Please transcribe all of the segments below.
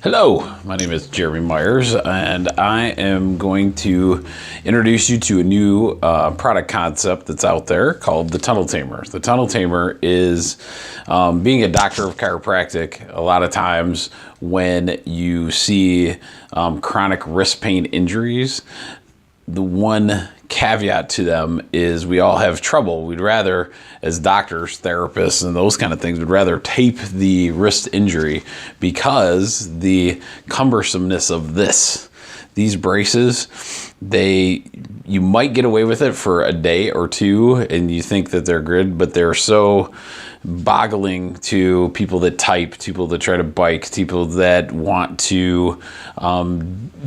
Hello, my name is Jeremy Myers, and I am going to introduce you to a new product concept that's out there called the Tunnel Tamer. The Tunnel Tamer is, being a doctor of chiropractic, a lot of times when you see chronic wrist pain injuries, the one caveat to them is we all have trouble. We'd rather, as doctors, therapists, and those kind of things, we'd rather tape the wrist injury because the cumbersomeness of these braces, you might get away with it for a day or two and you think that they're good, but they're so boggling to people that type, people that try to bike, people that want to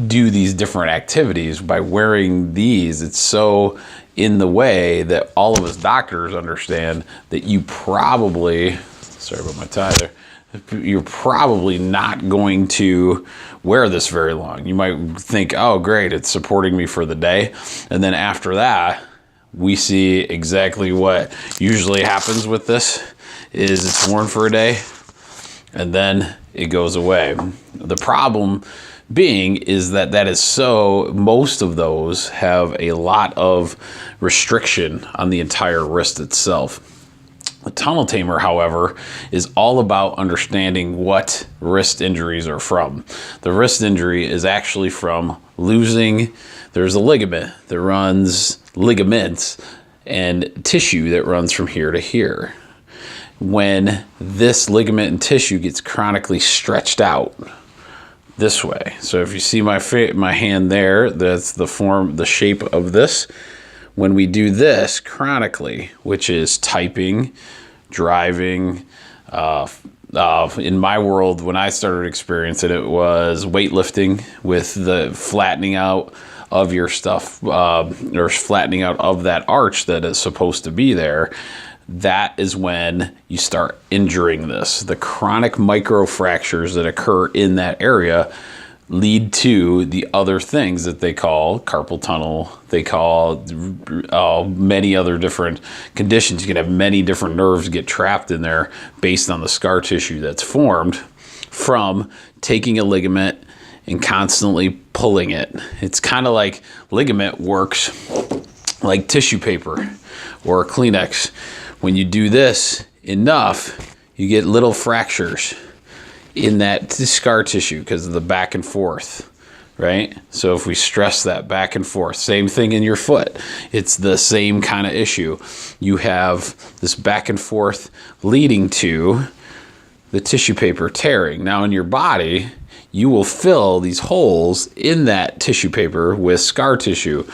do these different activities. By wearing these, it's so in the way that all of us doctors understand that you probably, sorry about my tie there, you're probably not going to wear this very long. You might think, oh great, it's supporting me for the day. And then after that, we see exactly what usually happens with this is it's worn for a day and then it goes away. The problem being is that is so, most of those have a lot of restriction on the entire wrist itself. The Tunnel Tamer, however, is all about understanding what wrist injuries are from. The wrist injury is actually from losing, there's a ligament that runs, ligaments and tissue that runs from here to here. When this ligament and tissue gets chronically stretched out this way. So if you see my hand there, that's the shape of this. When we do this chronically, which is typing, driving, in my world, when I started experiencing it, was weightlifting with the flattening out of your stuff, or flattening out of that arch that is supposed to be there. That is when you start injuring this. The chronic microfractures that occur in that area lead to the other things that they call carpal tunnel. They call many other different conditions. You can have many different nerves get trapped in there based on the scar tissue that's formed from taking a ligament and constantly pulling it. It's kind of like ligament works like tissue paper or Kleenex. When you do this enough, you get little fractures in that scar tissue because of the back and forth, right? So if we stress that back and forth, same thing in your foot. It's the same kind of issue. You have this back and forth leading to the tissue paper tearing. Now in your body, you will fill these holes in that tissue paper with scar tissue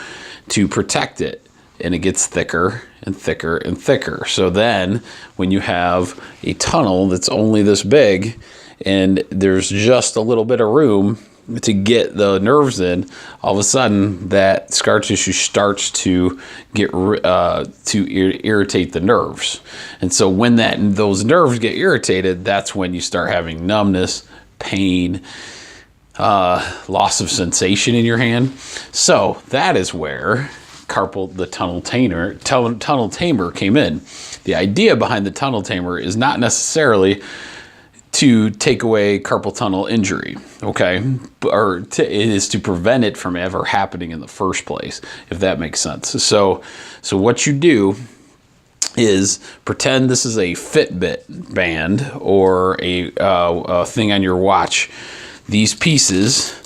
to protect it. And it gets thicker and thicker and thicker. So then when you have a tunnel that's only this big and there's just a little bit of room to get the nerves in, all of a sudden that scar tissue starts to get irritate the nerves. And so when those nerves get irritated, that's when you start having numbness, pain, loss of sensation in your hand. So that is where the Tunnel Tamer came in. The idea behind the Tunnel Tamer is not necessarily to take away carpal tunnel injury, okay? It is to prevent it from ever happening in the first place, if that makes sense. So what you do is pretend this is a Fitbit band or a thing on your watch. These pieces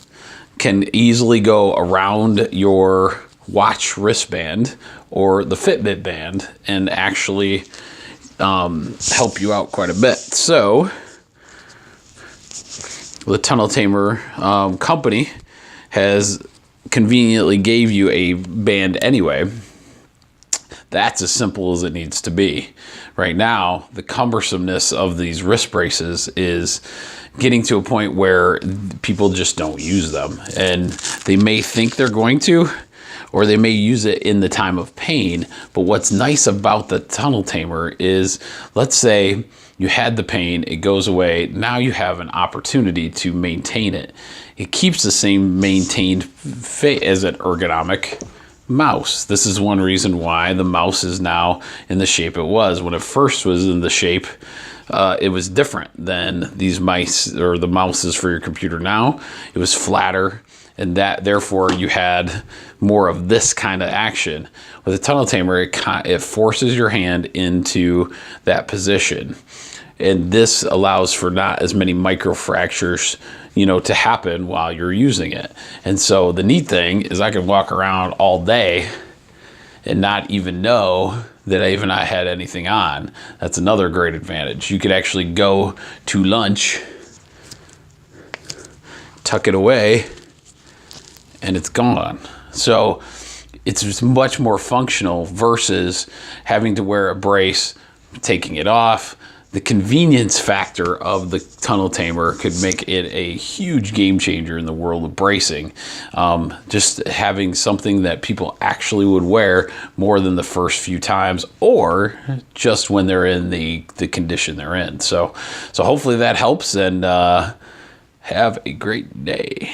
can easily go around your watch wristband or the Fitbit band and actually help you out quite a bit. So the Tunnel Tamer company has conveniently gave you a band anyway. That's as simple as it needs to be. Right now, the cumbersomeness of these wrist braces is getting to a point where people just don't use them. And they may think they're going to, or they may use it in the time of pain. But what's nice about the Tunnel Tamer is, let's say you had the pain, it goes away, now you have an opportunity to maintain it. It keeps the same maintained as an ergonomic mouse. This is one reason why the mouse is now in the shape it was. When it first was in the shape it was different than these mice or the mouses for your computer now. It was flatter, and that therefore you had more of this kind of action. With a tunnel tamer, it forces your hand into that position, and this allows for not as many microfractures, you know, to happen while you're using it. And so the neat thing is I can walk around all day and not even know that I even not had anything on. That's another great advantage. You could actually go to lunch, tuck it away, and it's gone. So it's just much more functional versus having to wear a brace, taking it off. The convenience factor of the tunnel tamer could make it a huge game changer in the world of bracing. Just having something that people actually would wear more than the first few times, or just when they're in the condition they're in. So hopefully that helps, and have a great day.